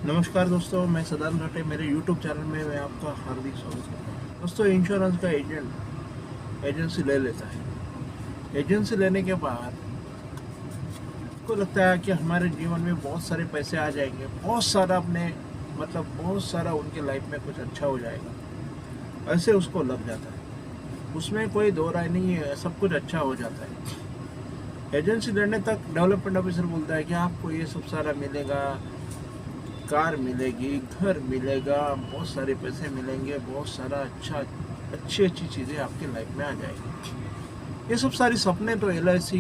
नमस्कार दोस्तों, मैं सदानंद घाटे मेरे YouTube चैनल में मैं आपका हार्दिक स्वागत करता हूँ। दोस्तों, इंश्योरेंस का एजेंसी ले लेता है। एजेंसी लेने के बाद को लगता है कि हमारे जीवन में बहुत सारे पैसे आ जाएंगे, बहुत सारा बहुत सारा उनके लाइफ में कुछ अच्छा हो जाएगा, ऐसे उसको लग जाता है। उसमें कोई दो राय नहीं है, सब कुछ अच्छा हो जाता है। एजेंसी लेने तक डेवलपमेंट ऑफिसर बोलता है कि आपको ये सब सारा मिलेगा, कार मिलेगी, घर मिलेगा, बहुत सारे पैसे मिलेंगे, बहुत सारा अच्छी अच्छी चीज़ें आपके लाइफ में आ जाएगी। ये सब सारी सपने तो LIC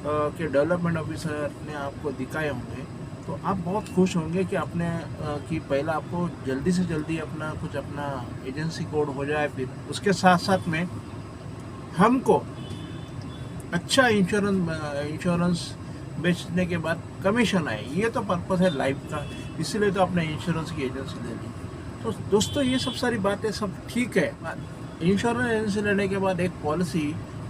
के डेवलपमेंट ऑफिसर ने आपको दिखाए होंगे, तो आप बहुत खुश होंगे कि कि पहला आपको जल्दी से जल्दी अपना एजेंसी कोड हो जाए, फिर उसके साथ साथ में हमको अच्छा इंश्योरेंस बेचने के बाद कमीशन आए। ये तो पर्पस है लाइफ का, इसीलिए तो आपने इंश्योरेंस की एजेंसी ले ली। तो दोस्तों, ये सब सारी बातें सब ठीक है। इंश्योरेंस एजेंसी लेने के बाद एक पॉलिसी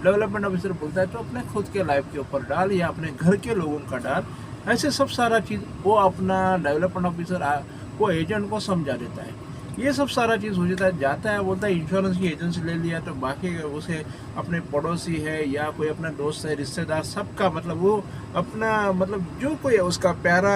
डेवलपमेंट ऑफिसर बोलता है तो अपने खुद के लाइफ के ऊपर डाल या अपने घर के लोगों का डाल, ऐसे सब सारा चीज़ वो अपना डेवलपमेंट ऑफिसर वो एजेंट को समझा देता है। ये सब सारा चीज़ हो जाता है, बोलता है इंश्योरेंस की एजेंसी ले लिया तो बाकी उसे अपने पड़ोसी है या कोई अपना दोस्त है, रिश्तेदार, सबका वो जो कोई है उसका प्यारा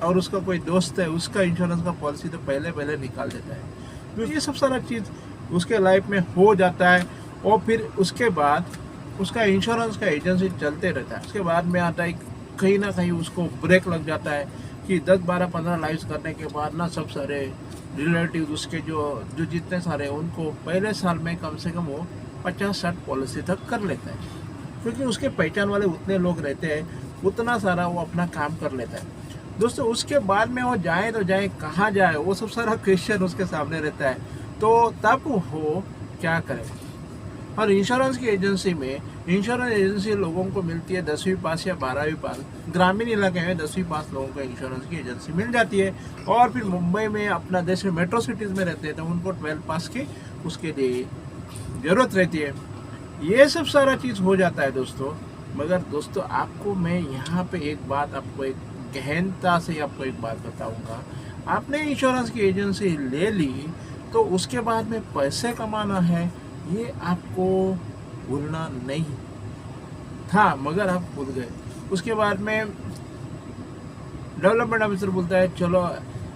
और उसका कोई दोस्त है, उसका इंश्योरेंस का पॉलिसी तो पहले निकाल देता है। तो ये सब सारा चीज़ उसके लाइफ में हो जाता है और फिर उसके बाद उसका इंश्योरेंस का एजेंसी चलते रहता है। उसके बाद में आता है कहीं ना कहीं उसको ब्रेक लग जाता है कि 10, 12, 15 लाइव्स करने के बाद ना सब सारे रिलेटिव उसके जो जितने सारे उनको पहले साल में कम से कम वो 50-60 पॉलिसी तक कर लेता है, क्योंकि उसके पहचान वाले उतने लोग रहते हैं, उतना सारा वो अपना काम कर लेता है। दोस्तों, उसके बाद में वो जाए तो जाए कहाँ जाए, वो सब सारा क्वेश्चन उसके सामने रहता है। तो तब वो क्या करे। और इंश्योरेंस एजेंसी लोगों को मिलती है 10वीं पास या 12वीं पास। ग्रामीण इलाके में 10वीं पास लोगों को इंश्योरेंस की एजेंसी मिल जाती है। और फिर मुंबई में अपना देश में मेट्रो सिटीज़ में रहते हैं तो उनको 12 पास की उसके लिए ज़रूरत रहती है। ये सब सारा चीज़ हो जाता है दोस्तों। मगर दोस्तों, आपको मैं यहाँ पे एक गहनता से आपको एक बात बताऊंगा। आपने इंश्योरेंस की एजेंसी ले ली तो उसके बाद में पैसे कमाना है, ये आपको भूलना नहीं था, मगर आप भूल गए। उसके बाद में डेवलपमेंट ऑफिसर बोलता है चलो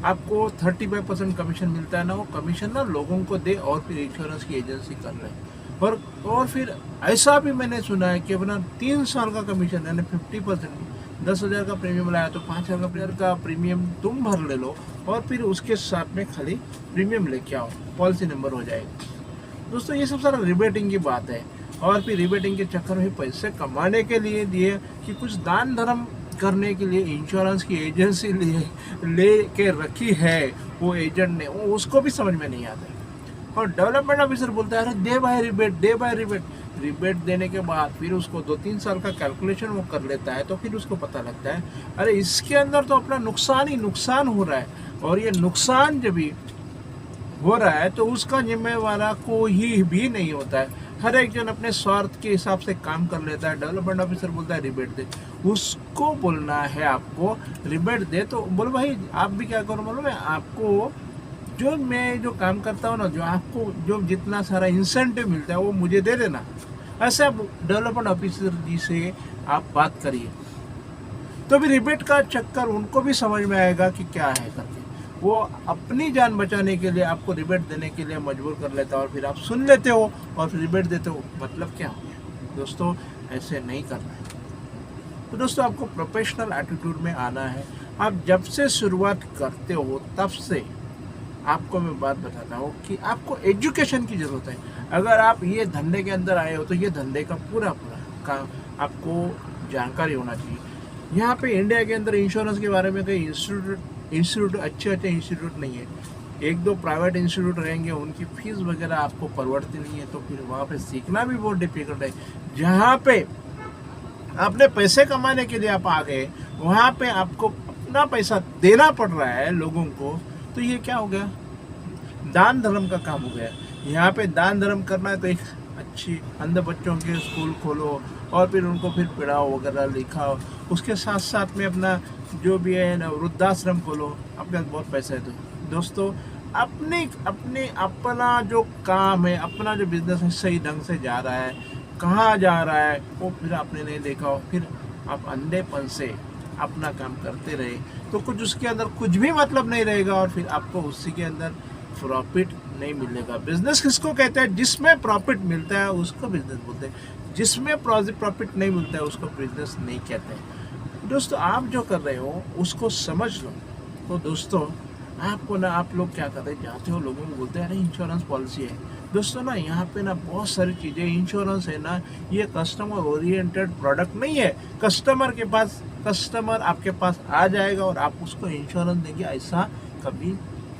आपको 35% कमीशन मिलता है ना, वो कमीशन ना लोगों को दे और फिर इंश्योरेंस की एजेंसी कर रहे। और फिर ऐसा भी मैंने सुना है कि अपना 3 साल का कमीशन यानी 50%, 10,000 का प्रीमियम लाया तो 5,000 का प्रीमियम तुम भर ले लो और फिर उसके साथ में खाली प्रीमियम लेके आओ, पॉलिसी नंबर हो जाएगी। दोस्तों, ये सब सारा रिबेटिंग की बात है। और फिर रिबेटिंग के चक्कर में पैसे कमाने के लिए दिए कि कुछ दान धर्म करने के लिए इंश्योरेंस की एजेंसी ले के रखी है वो एजेंट ने, वो उसको भी समझ में नहीं आता है। और डेवलपमेंट ऑफिसर बोलता है अरे दे बाय रिबेट। रिबेट देने के बाद फिर उसको 2-3 साल का कैलकुलेशन वो कर लेता है, तो फिर उसको पता लगता है अरे इसके अंदर तो अपना नुकसान ही नुकसान हो रहा है। और ये नुकसान जब भी हो रहा है तो उसका जिम्मेवार कोई भी नहीं होता है। हर एक जन अपने स्वार्थ के हिसाब से काम कर लेता है। डेवलपमेंट ऑफिसर बोलता है रिबेट दे, उसको बोलना है आपको रिबेट दे। तो बोलो भाई आप भी क्या करो, बोलो मैं आपको मैं जो काम करता हूँ ना, जो आपको जो जितना सारा इंसेंटिव मिलता है वो मुझे दे देना। ऐसे आप डेवलपमेंट ऑफिसर जी से आप बात करिए, तो भी रिबेट का चक्कर उनको भी समझ में आएगा कि क्या है करके। वो अपनी जान बचाने के लिए आपको रिबेट देने के लिए मजबूर कर लेता है और फिर आप सुन लेते हो और फिर रिबेट देते हो। मतलब क्या हो गया दोस्तों, ऐसे नहीं करना है। तो दोस्तों, आपको प्रोफेशनल एटीट्यूड में आना है। आप जब से शुरुआत करते हो तब से आपको मैं बात बताता हूँ कि आपको एजुकेशन की ज़रूरत है। अगर आप ये धंधे के अंदर आए हो तो ये धंधे का पूरा काम आपको जानकारी होना चाहिए। यहाँ पे इंडिया के अंदर इंश्योरेंस के बारे में कई इंस्टीट्यूट अच्छे इंस्टीट्यूट नहीं है। 1-2 प्राइवेट इंस्टीट्यूट रहेंगे, उनकी फीस वगैरह आपको परवड़ती नहीं है, तो फिर वहाँ पे सीखना भी बहुत डिफिकल्ट है। जहाँ पे अपने पैसे कमाने के लिए आप आ गए, वहाँ पे आपको अपना पैसा देना पड़ रहा है लोगों को, तो ये क्या हो गया, दान धर्म का काम हो गया। यहाँ पे दान धर्म करना है तो एक अच्छी अंध बच्चों के स्कूल खोलो और फिर उनको फिर पढ़ाओ वगैरह लिखाओ। उसके साथ साथ में अपना जो भी है ना, वृद्धाश्रम खोलो, आपके पास बहुत पैसा है तो दोस्तों अपने अपने अपना जो काम है, अपना जो बिजनेस है सही ढंग से जा रहा है, कहाँ जा रहा है वो फिर आपने नहीं देखा हो, फिर आप अंधेपन से अपना काम करते रहे तो कुछ उसके अंदर कुछ भी मतलब नहीं रहेगा और फिर आपको उसी के अंदर प्रॉफिट नहीं मिलेगा। बिजनेस किसको कहते हैं? जिसमें प्रॉफिट मिलता है उसको बिजनेस बोलते हैं, जिसमें प्रॉफिट नहीं मिलता है उसको बिजनेस नहीं कहते हैं। दोस्तों आप जो कर रहे हो उसको समझ लो। तो दोस्तों आपको ना, आप लोग क्या करते हैं, जाते हो लोगों को बोलते हैं अरे इंश्योरेंस पॉलिसी है। दोस्तों ना यहाँ पे ना बहुत सारी चीज़ें, इंश्योरेंस है ना ये कस्टमर ओरिएंटेड प्रोडक्ट नहीं है। कस्टमर आपके पास आ जाएगा और आप उसको इंश्योरेंस देंगे, ऐसा कभी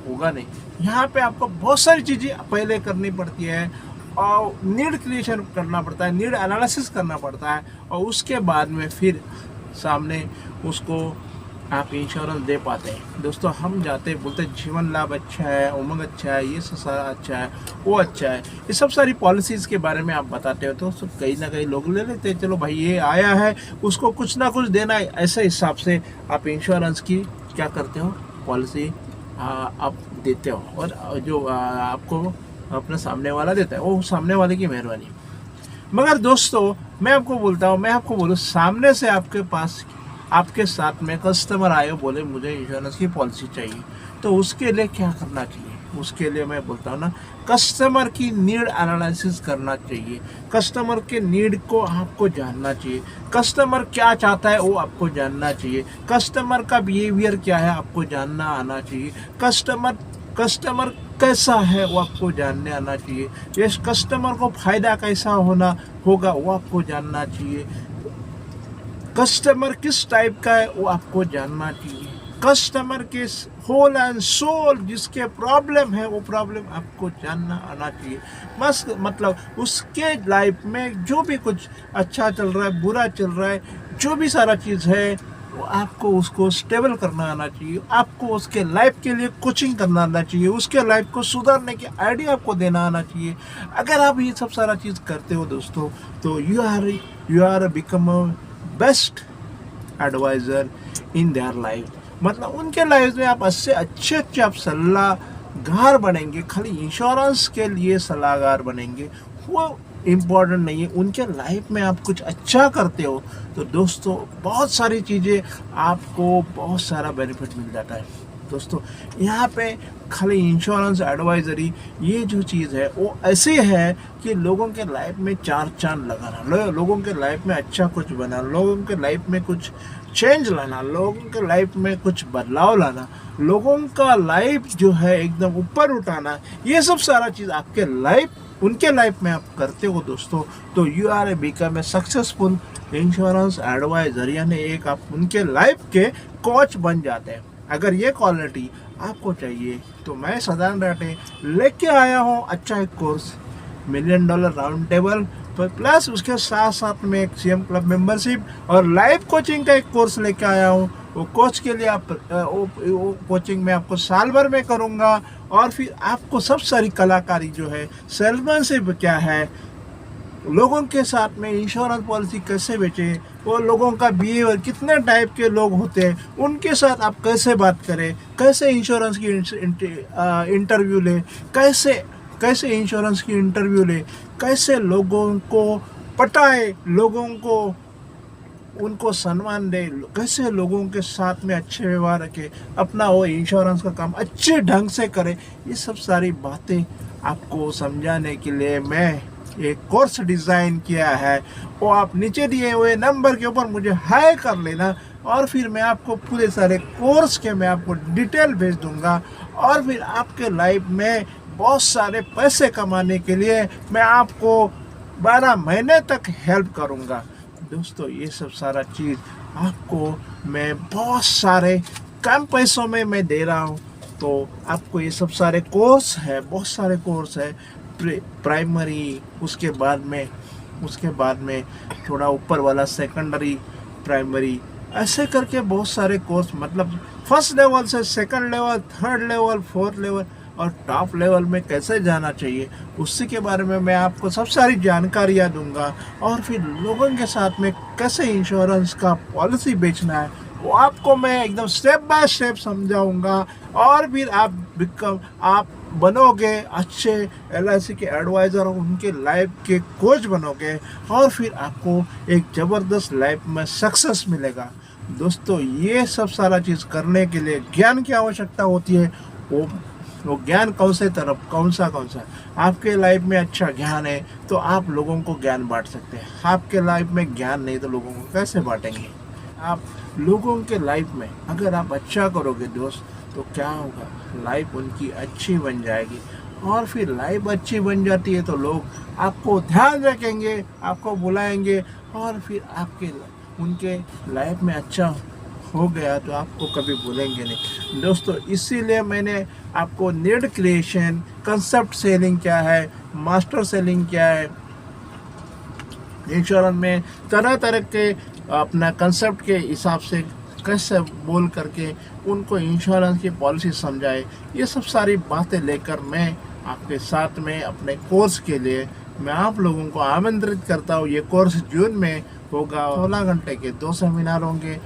होगा नहीं। यहाँ पे आपको बहुत सारी चीज़ें पहले करनी पड़ती है और नीड क्रिएशन करना पड़ता है, नीड एनालिसिस करना पड़ता है और उसके बाद में फिर सामने उसको आप इंश्योरेंस दे पाते हैं। दोस्तों हम जाते बोलते हैं जीवन लाभ अच्छा है, उमंग अच्छा है, ये सारा अच्छा है, वो अच्छा है, ये सब सारी पॉलिसीज़ के बारे में आप बताते हो तो कहीं ना कहीं लोग ले लेते हैं, चलो भाई ये आया है उसको कुछ ना कुछ देना है, ऐसे हिसाब से आप इंश्योरेंस की क्या करते हो, पॉलिसी आप देते हो और जो आपको अपना सामने वाला देता है वो सामने वाले की मेहरबानी। मगर दोस्तों मैं आपको बोलूँ सामने से आपके पास आपके साथ में कस्टमर आए बोले मुझे इंश्योरेंस की पॉलिसी चाहिए, तो उसके लिए क्या करना चाहिए? उसके लिए मैं बोलता हूँ ना, कस्टमर की नीड एनालिसिस करना चाहिए, कस्टमर के नीड को आपको जानना चाहिए, कस्टमर क्या चाहता है वो आपको जानना चाहिए, कस्टमर का बिहेवियर क्या है आपको जानना आना चाहिए, कस्टमर कैसा है वो आपको जानने आना चाहिए, ये कस्टमर को फायदा कैसा होगा वो आपको जानना चाहिए, कस्टमर किस टाइप का है वो आपको जानना चाहिए, कस्टमर के होल एंड सोल जिसके प्रॉब्लम है वो प्रॉब्लम आपको जानना आना चाहिए। बस मतलब उसके लाइफ में जो भी कुछ अच्छा चल रहा है, बुरा चल रहा है, जो भी सारा चीज़ है वो आपको उसको स्टेबल करना आना चाहिए, आपको उसके लाइफ के लिए कोचिंग करना आना चाहिए, उसके लाइफ को सुधारने की आइडिया आपको देना आना चाहिए। अगर आप ये सब सारा चीज़ करते हो दोस्तों तो you are become a best advisor in their life. मतलब उनके लाइफ में आप अच्छे आप सलाहकार बनेंगे, खाली इंश्योरेंस के लिए सलाहकार बनेंगे वो इम्पोर्टेंट नहीं है, उनके लाइफ में आप कुछ अच्छा करते हो तो दोस्तों बहुत सारी चीज़ें आपको बहुत सारा बेनिफिट मिल जाता है। दोस्तों यहाँ पे खाली इंश्योरेंस एडवाइजरी ये जो चीज़ है वो ऐसी है कि लोगों के लाइफ में चार चांद लगाना, लोगों के लाइफ में अच्छा कुछ बनाना, लोगों के लाइफ में कुछ चेंज लाना, लोगों के लाइफ में कुछ बदलाव लाना, लोगों का लाइफ जो है एकदम ऊपर उठाना, ये सब सारा चीज़ आपके लाइफ उनके लाइफ में आप करते हो दोस्तों तो you are a become a successful insurance advisor, यानी एक आप उनके लाइफ के कोच बन जाते हैं। अगर ये क्वालिटी आपको चाहिए तो मैं सदान राठे लेके आया हूँ अच्छा एक कोर्स, $1 मिलियन राउंड टेबल, तो प्लस उसके साथ साथ में एक सीएम क्लब मेंबरशिप और लाइव कोचिंग का एक कोर्स लेके आया हूँ। वो कोच के लिए आप वो कोचिंग में आपको साल भर में करूँगा और फिर आपको सब सारी कलाकारी जो है, सेल्समैनशिप क्या है, लोगों के साथ में इंश्योरेंस पॉलिसी कैसे बेचें, वो लोगों का बिहेवियर, कितने टाइप के लोग होते हैं, उनके साथ आप कैसे बात करें, कैसे इंश्योरेंस की इंटरव्यू लें, कैसे इंश्योरेंस की इंटरव्यू लें, कैसे लोगों को पटाए, लोगों को उनको सम्मान दे, कैसे लोगों के साथ में अच्छे व्यवहार रखे, अपना वो इंश्योरेंस का काम अच्छे ढंग से करे, ये सब सारी बातें आपको समझाने के लिए मैं एक कोर्स डिज़ाइन किया है। वो आप नीचे दिए हुए नंबर के ऊपर मुझे हाई कर लेना और फिर मैं आपको पूरे सारे कोर्स के मैं आपको डिटेल भेज दूंगा और फिर आपके लाइफ में बहुत सारे पैसे कमाने के लिए मैं आपको 12 महीने तक हेल्प करूंगा। दोस्तों ये सब सारा चीज़ आपको मैं बहुत सारे कम पैसों में मैं दे रहा हूँ, तो आपको ये सब सारे कोर्स है, बहुत सारे कोर्स है, प्राइमरी, उसके बाद में थोड़ा ऊपर वाला सेकेंडरी, प्राइमरी, ऐसे करके बहुत सारे कोर्स, मतलब फर्स्ट लेवल से second level, third level, fourth level और टॉप लेवल में कैसे जाना चाहिए उसी के बारे में मैं आपको सब सारी जानकारियाँ दूंगा और फिर लोगों के साथ में कैसे इंश्योरेंस का पॉलिसी बेचना है वो आपको मैं एकदम स्टेप बाय स्टेप समझाऊंगा, और फिर आप बनोगे अच्छे LIC के एडवाइज़र, उनके लाइफ के कोच बनोगे, और फिर आपको एक ज़बरदस्त लाइफ में सक्सेस मिलेगा। दोस्तों, ये सब सारा चीज़ करने के लिए ज्ञान की आवश्यकता होती है। वो ज्ञान कौन सा आपके लाइफ में अच्छा ज्ञान है तो आप लोगों को ज्ञान बांट सकते हैं। आपके लाइफ में ज्ञान नहीं तो लोगों को कैसे बांटेंगे? आप लोगों के लाइफ में अगर आप अच्छा करोगे दोस्त, तो क्या होगा, लाइफ उनकी अच्छी बन जाएगी, और फिर लाइफ अच्छी बन जाती है तो लोग आपको ध्यान रखेंगे, आपको बुलाएंगे, और फिर उनके लाइफ में अच्छा हो गया तो आपको कभी भूलेंगे नहीं। दोस्तों, इसीलिए मैंने आपको नीड क्रिएशन, कंसेप्ट सेलिंग क्या है, मास्टर सेलिंग क्या है, इंश्योरेंस में तरह तरह के अपना कंसेप्ट के हिसाब से कैसे बोल करके उनको इंश्योरेंस की पॉलिसी समझाए, ये सब सारी बातें लेकर मैं आपके साथ में अपने कोर्स के लिए मैं आप लोगों को आमंत्रित करता हूँ। ये कोर्स जून में होगा। 16 घंटे के 2 सेमिनार होंगे,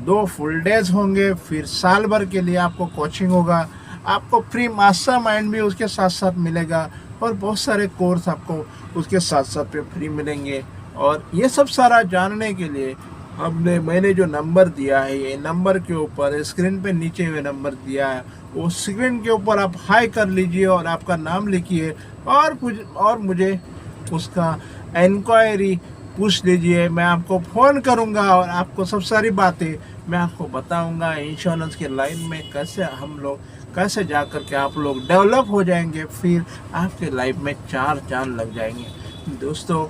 2 फुल डेज होंगे, फिर साल भर के लिए आपको कोचिंग होगा, आपको फ्री मास्टरमाइंड भी उसके साथ साथ मिलेगा, और बहुत सारे कोर्स आपको उसके साथ साथ पे फ्री मिलेंगे। और ये सब सारा जानने के लिए मैंने जो नंबर दिया है, ये नंबर के ऊपर स्क्रीन पे नीचे हुए नंबर दिया है, वो स्क्रीन के ऊपर आप हाई कर लीजिए और आपका नाम लिखिए, और मुझे उसका इंक्वायरी पूछ लीजिए। मैं आपको फ़ोन करूंगा और आपको सब सारी बातें मैं आपको बताऊंगा। इंश्योरेंस के लाइन में कैसे जा कर के आप लोग डेवलप हो जाएंगे, फिर आपके लाइफ में 4 चांद लग जाएंगे। दोस्तों,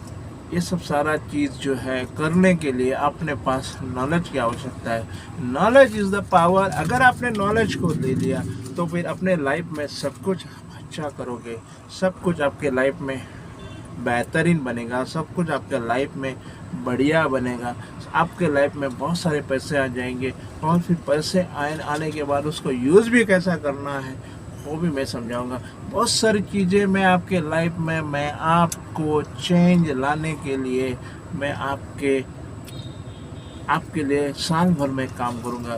ये सब सारा चीज़ जो है करने के लिए अपने पास नॉलेज की आवश्यकता है। Knowledge is the power. अगर आपने नॉलेज को ले लिया तो फिर अपने लाइफ में सब कुछ अच्छा करोगे, सब कुछ आपके लाइफ में बेहतरीन बनेगा, सब कुछ आपके लाइफ में बढ़िया बनेगा। आपके लाइफ में बहुत सारे पैसे आ जाएंगे, और फिर पैसे आने के बाद उसको यूज़ भी कैसा करना है वो भी मैं समझाऊंगा। बहुत सारी चीज़ें मैं आपके लाइफ में मैं आपको चेंज लाने के लिए मैं आपके लिए साल भर में काम करूंगा।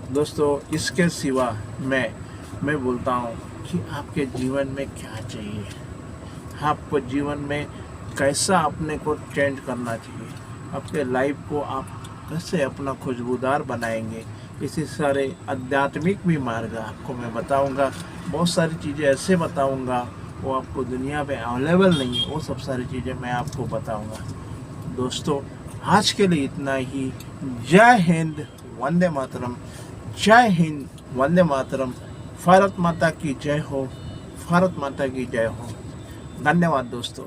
दोस्तों, इसके सिवा मैं बोलता हूँ कि आपके जीवन में क्या चाहिए, आपको जीवन में कैसा अपने को चेंज करना चाहिए, आपके लाइफ को आप कैसे अपना खुशबूदार बनाएंगे, इसी सारे आध्यात्मिक भी मार्ग आपको मैं बताऊंगा। बहुत सारी चीज़ें ऐसे बताऊंगा वो आपको दुनिया पे अवेलेबल नहीं है, वो सब सारी चीज़ें मैं आपको बताऊंगा। दोस्तों, आज के लिए इतना ही। जय हिंद, वंदे मातरम। जय हिंद, वंदे मातरम। भारत माता की जय हो, भारत माता की जय हो। धन्यवाद दोस्तों।